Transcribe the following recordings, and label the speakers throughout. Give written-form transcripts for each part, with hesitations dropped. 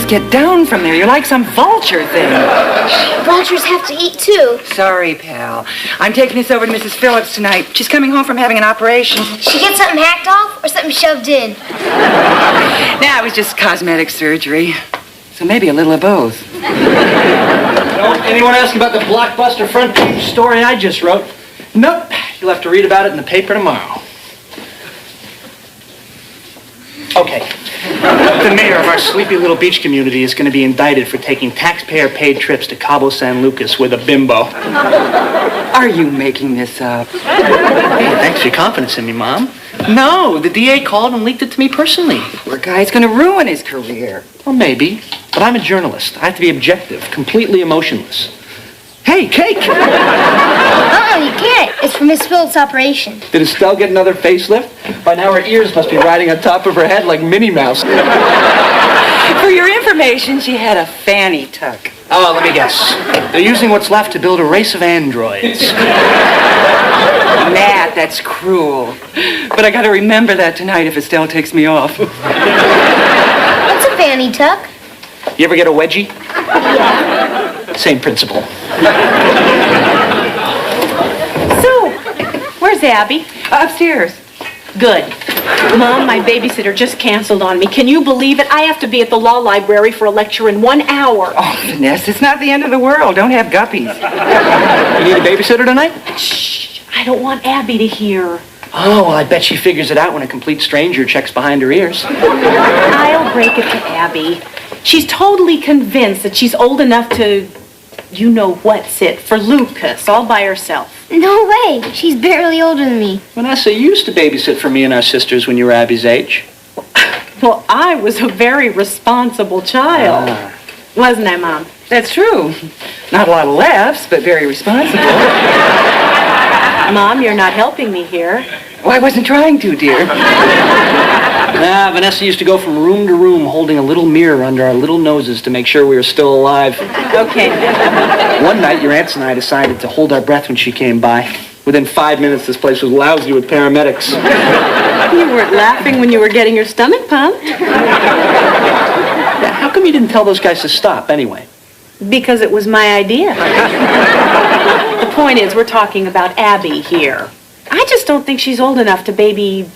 Speaker 1: get down from there. You're like some vulture thing.
Speaker 2: Vultures have to eat, too.
Speaker 1: Sorry, pal. I'm taking this over to Mrs. Phillips tonight. She's coming home from having an operation.
Speaker 2: She get something hacked off or something shoved in?
Speaker 1: Nah, it was just cosmetic surgery. So maybe a little of both.
Speaker 3: Anyone ask about the blockbuster front page story I just wrote? Nope. You'll have to read about it in the paper tomorrow. Okay. The mayor of our sleepy little beach community is going to be indicted for taking taxpayer-paid trips to Cabo San Lucas with a bimbo.
Speaker 1: Are you making this up?
Speaker 3: Hey, thanks for your confidence in me, Mom. No, the DA called and leaked it to me personally.
Speaker 1: Poor guy's going to ruin his career.
Speaker 3: Well, maybe. But I'm a journalist. I have to be objective, completely emotionless. Hey, cake!
Speaker 2: You can't. It's for Miss Phillips' operation.
Speaker 3: Did Estelle get another facelift? By now her ears must be riding on top of her head like Minnie Mouse.
Speaker 1: For your information, she had a fanny tuck.
Speaker 3: Oh, let me guess. They're using what's left to build a race of androids.
Speaker 1: Matt, that's cruel. But I got to remember that tonight if Estelle takes me off.
Speaker 2: What's a fanny tuck?
Speaker 3: You ever get a wedgie? Yeah. Same principle.
Speaker 4: So, where's Abby?
Speaker 1: Upstairs.
Speaker 4: Good. Mom, my babysitter just canceled on me. Can you believe it? I have to be at the law library for a lecture in 1 hour.
Speaker 1: Oh, Vanessa, it's not the end of the world. Don't have guppies.
Speaker 3: You need a babysitter tonight?
Speaker 4: Shh. I don't want Abby to hear.
Speaker 3: Oh, well, I bet she figures it out when a complete stranger checks behind her ears.
Speaker 4: I'll break it to Abby. She's totally convinced that she's old enough to, you know what's it, for Lucas, all by herself.
Speaker 2: No way. She's barely older than me.
Speaker 3: Vanessa, you used to babysit for me and our sisters when you were Abby's age.
Speaker 4: Well, I was a very responsible child. Wasn't I, Mom?
Speaker 1: That's true. Not a lot of laughs, but very responsible.
Speaker 4: Mom, you're not helping me here.
Speaker 1: Oh, I wasn't trying to, dear.
Speaker 3: Vanessa used to go from room to room holding a little mirror under our little noses to make sure we were still alive.
Speaker 4: Okay.
Speaker 3: One night, your aunts and I decided to hold our breath when she came by. Within 5 minutes, this place was lousy with paramedics.
Speaker 4: You weren't laughing when you were getting your stomach pumped.
Speaker 3: How come you didn't tell those guys to stop, anyway?
Speaker 4: Because it was my idea. The point is, we're talking about Abby here. I just don't think she's old enough to baby...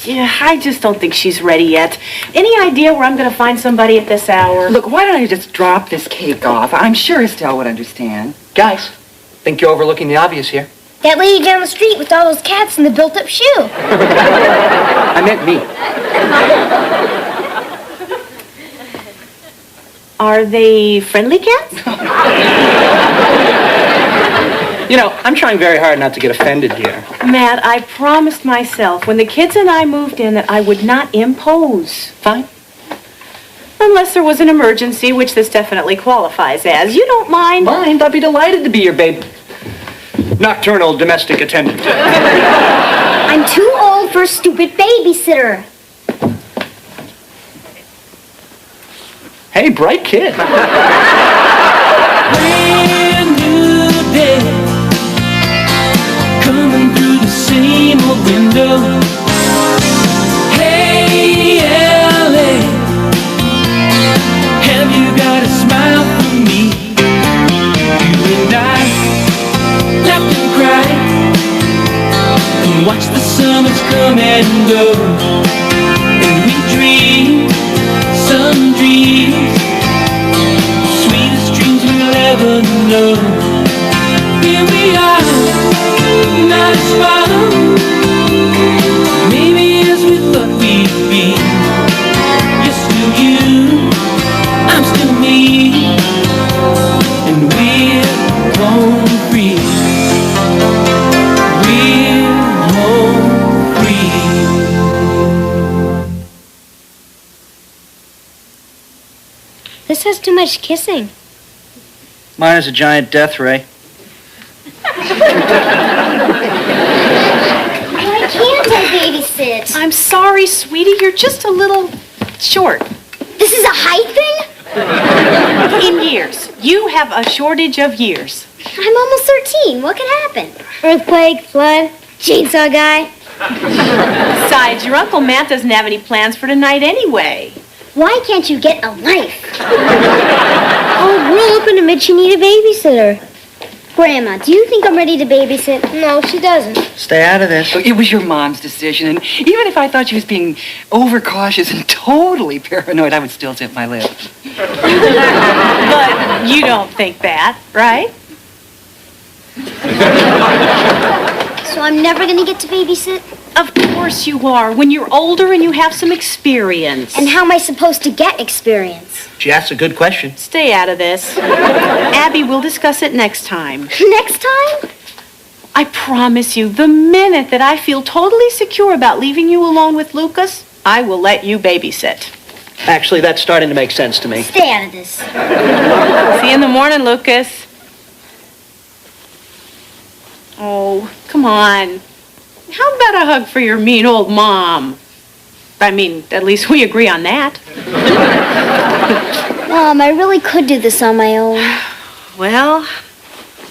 Speaker 4: Yeah, I just don't think she's ready yet. Any idea where I'm going to find somebody at this hour?
Speaker 1: Look, why don't I just drop this cake off? I'm sure Estelle would understand.
Speaker 3: Guys, think you're overlooking the obvious here.
Speaker 2: That lady down the street with all those cats in the built-up shoe.
Speaker 3: I meant me.
Speaker 4: Are they friendly cats?
Speaker 3: You know, I'm trying very hard not to get offended here.
Speaker 4: Matt, I promised myself when the kids and I moved in that I would not impose.
Speaker 3: Fine.
Speaker 4: Unless there was an emergency, which this definitely qualifies as. You don't mind?
Speaker 3: Mind? I'd be delighted to be your nocturnal domestic attendant.
Speaker 2: I'm too old for a stupid babysitter.
Speaker 3: Hey, bright kid.
Speaker 5: Brand new day, coming through the same old window. Hey, LA, have you got a smile for me? You and I laughed and cried and watched the summers come and go. And we dreamed some dreams, sweetest dreams we'll ever know. Here we are, not as far, maybe as we thought we'd be. You're still you, I'm still me, and we're home free. We're home free.
Speaker 2: This has too much kissing.
Speaker 3: Mine is a giant death ray.
Speaker 2: Why can't I babysit?
Speaker 4: I'm sorry, sweetie. You're just a little short.
Speaker 2: This is a height thing?
Speaker 4: In years. You have a shortage of years.
Speaker 2: I'm almost 13. What could happen? Earthquake, flood, chainsaw guy.
Speaker 4: Besides, your Uncle Matt doesn't have any plans for tonight anyway.
Speaker 2: Why can't you get a life? Oh, grow up and admit you need a babysitter. Grandma, do you think I'm ready to babysit? No, she doesn't.
Speaker 6: Stay out of this.
Speaker 1: Look, it was your mom's decision, and even if I thought she was being overcautious and totally paranoid, I would still zip my lip.
Speaker 4: But you don't think that, right?
Speaker 2: So I'm never gonna get to babysit?
Speaker 4: Of course you are, when you're older and you have some experience.
Speaker 2: And how am I supposed to get experience?
Speaker 3: Gee, that's a good question.
Speaker 4: Stay out of this. Abby, we'll discuss it next time.
Speaker 2: Next time?
Speaker 4: I promise you, the minute that I feel totally secure about leaving you alone with Lucas, I will let you babysit.
Speaker 3: Actually, that's starting to make sense to me.
Speaker 2: Stay out of this.
Speaker 4: See you in the morning, Lucas. Oh, come on. How about a hug for your mean old mom? I mean, at least we agree on that.
Speaker 2: Mom, I really could do this on my own.
Speaker 4: Well,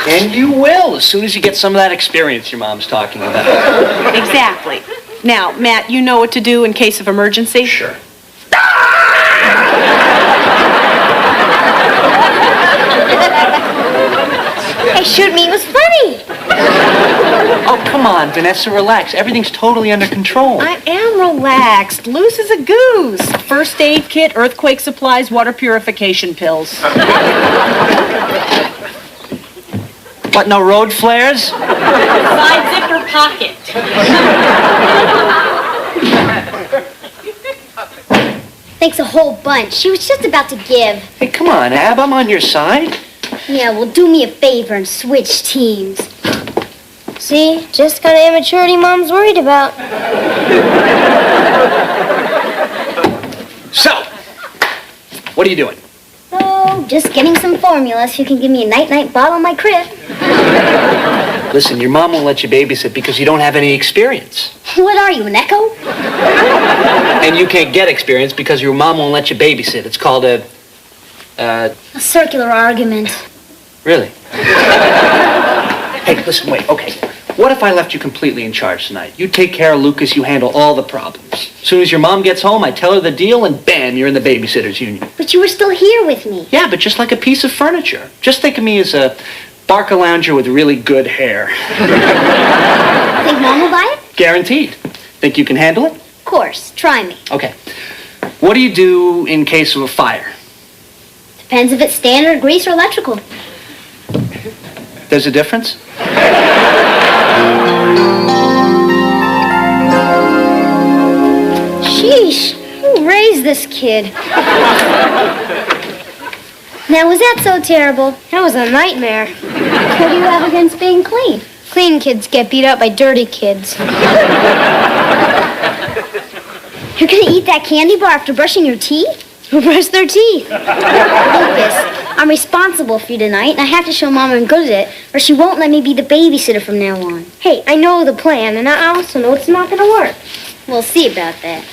Speaker 3: And you will, as soon as you get some of that experience your mom's talking about.
Speaker 4: exactly. Now, Matt, you know what to do in case of emergency?
Speaker 3: Sure.
Speaker 2: Hey, shoot me, it was funny.
Speaker 3: Oh, come on, Vanessa, relax. Everything's totally under control.
Speaker 4: I am relaxed. Loose as a goose. First aid kit, earthquake supplies, water purification pills.
Speaker 3: What, no road flares?
Speaker 4: Side zipper pocket.
Speaker 2: Thanks a whole bunch. She was just about to give.
Speaker 3: Hey, come on, Ab, I'm on your side.
Speaker 2: Yeah, well, do me a favor and switch teams. See? Just kind of immaturity Mom's worried about.
Speaker 3: So, what are you doing?
Speaker 2: So, just getting some formula so you can give me a night-night bottle in my crib.
Speaker 3: Listen, your mom won't let you babysit because you don't have any experience.
Speaker 2: What are you, an echo?
Speaker 3: And you can't get experience because your mom won't let you babysit. It's called a
Speaker 2: circular argument.
Speaker 3: Really? Hey, listen, wait, okay. What if I left you completely in charge tonight? You take care of Lucas, you handle all the problems. As soon as your mom gets home, I tell her the deal, and bam, you're in the babysitters union.
Speaker 2: But you were still here with me.
Speaker 3: Yeah, but just like a piece of furniture. Just think of me as a Barker lounger with really good hair.
Speaker 2: Think Mom will buy it?
Speaker 3: Guaranteed. Think you can handle it?
Speaker 2: Of course. Try me.
Speaker 3: Okay. What do you do in case of a fire?
Speaker 2: Depends if it's standard, grease, or electrical.
Speaker 3: There's a difference?
Speaker 2: Sheesh. Who raised this kid? Now, was that so terrible? That was a nightmare. What do you have against being clean? Clean kids get beat up by dirty kids. You're gonna eat that candy bar after brushing your teeth? Who brushed their teeth? Lucas, I'm responsible for you tonight, and I have to show Mom I'm good at it, or she won't let me be the babysitter from now on. Hey, I know the plan, and I also know it's not gonna work. We'll see about that.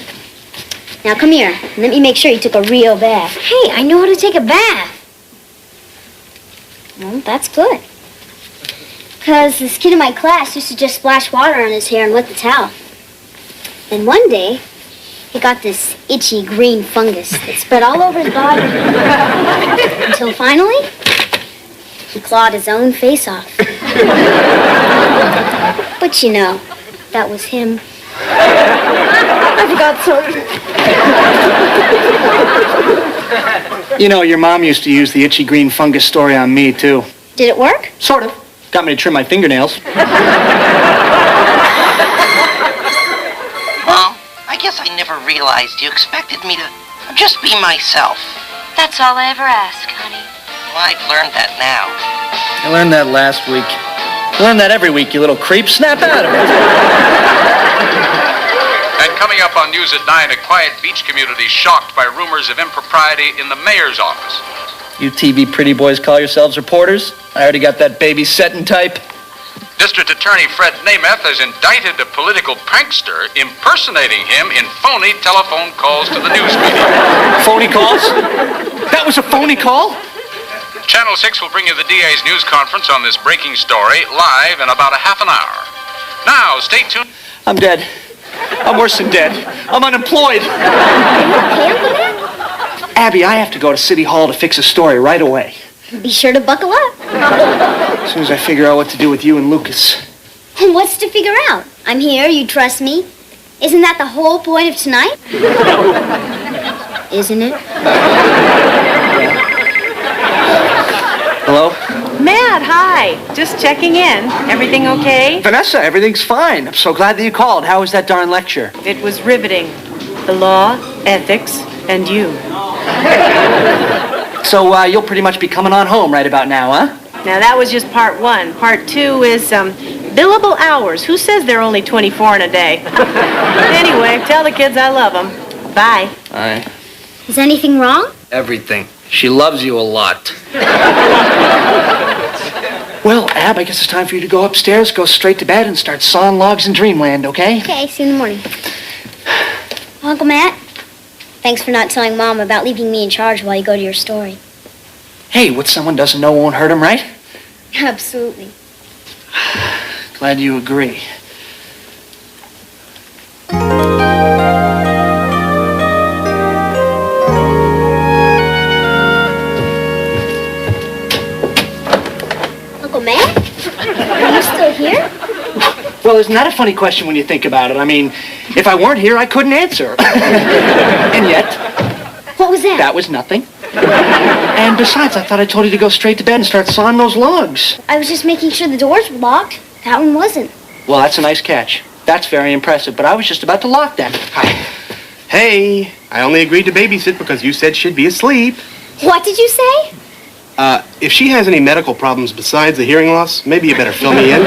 Speaker 2: Now come here, and let me make sure you took a real bath. Hey, I know how to take a bath. Well, that's good. Because this kid in my class used to just splash water on his hair and wet the towel. Then one day, he got this itchy green fungus that spread all over his body. Until finally, he clawed his own face off. But you know, that was him. I forgot something.
Speaker 3: You know, your mom used to use the itchy green fungus story on me, too.
Speaker 2: Did it work?
Speaker 3: Sort of. Got me to trim my fingernails.
Speaker 7: Mom, I guess I never realized you expected me to just be myself.
Speaker 8: That's all I ever ask, honey.
Speaker 7: Well, I've learned that now.
Speaker 3: I learned that last week. I learned that every week, you little creep. Snap out of it.
Speaker 9: And coming up on News at 9, a quiet beach community shocked by rumors of impropriety in the mayor's office.
Speaker 3: You TV pretty boys call yourselves reporters? I already got that baby-setting type.
Speaker 9: District Attorney Fred Namath has indicted a political prankster impersonating him in phony telephone calls to the news media.
Speaker 3: Phony calls? That was a phony call?
Speaker 9: Channel 6 will bring you the DA's news conference on this breaking story live in about a half an hour. Now, stay tuned.
Speaker 3: I'm dead. I'm worse than dead. I'm unemployed.
Speaker 2: Are you okay, Uncle Matt?
Speaker 3: Abby, I have to go to City Hall to fix a story right away.
Speaker 2: Be sure to buckle up.
Speaker 3: As soon as I figure out what to do with you and Lucas.
Speaker 2: What's to figure out? I'm here, you trust me. Isn't that the whole point of tonight? Isn't it?
Speaker 3: Hello?
Speaker 4: Matt, hi. Just checking in. Everything okay?
Speaker 3: Vanessa, everything's fine. I'm so glad that you called. How was that darn lecture?
Speaker 4: It was riveting. The law, ethics, and you.
Speaker 3: So, you'll pretty much be coming on home right about now, huh?
Speaker 4: Now, that was just part one. Part two is, billable hours. Who says they're only 24 in a day? Anyway, tell the kids I love them. Bye.
Speaker 3: Bye.
Speaker 2: Is anything wrong?
Speaker 3: Everything. She loves you a lot. Well, Ab, I guess it's time for you to go upstairs, go straight to bed, and start sawing logs in dreamland, okay?
Speaker 2: Okay, see you in the morning. Uncle Matt, thanks for not telling Mom about leaving me in charge while you go to your story.
Speaker 3: Hey, what someone doesn't know won't hurt him, right?
Speaker 2: Absolutely.
Speaker 3: Glad you agree.
Speaker 2: Uncle Matt? Are you still here?
Speaker 3: Well, isn't that a funny question when you think about it? I mean, if I weren't here, I couldn't answer. And yet...
Speaker 2: What was that?
Speaker 3: That was nothing. And besides, I thought I told you to go straight to bed and start sawing those logs.
Speaker 2: I was just making sure the doors were locked. That one wasn't.
Speaker 3: Well, that's a nice catch. That's very impressive, but I was just about to lock them. Hi.
Speaker 6: Hey, I only agreed to babysit because you said she'd be asleep.
Speaker 2: What did you say?
Speaker 6: If she has any medical problems besides the hearing loss, maybe you better fill me in.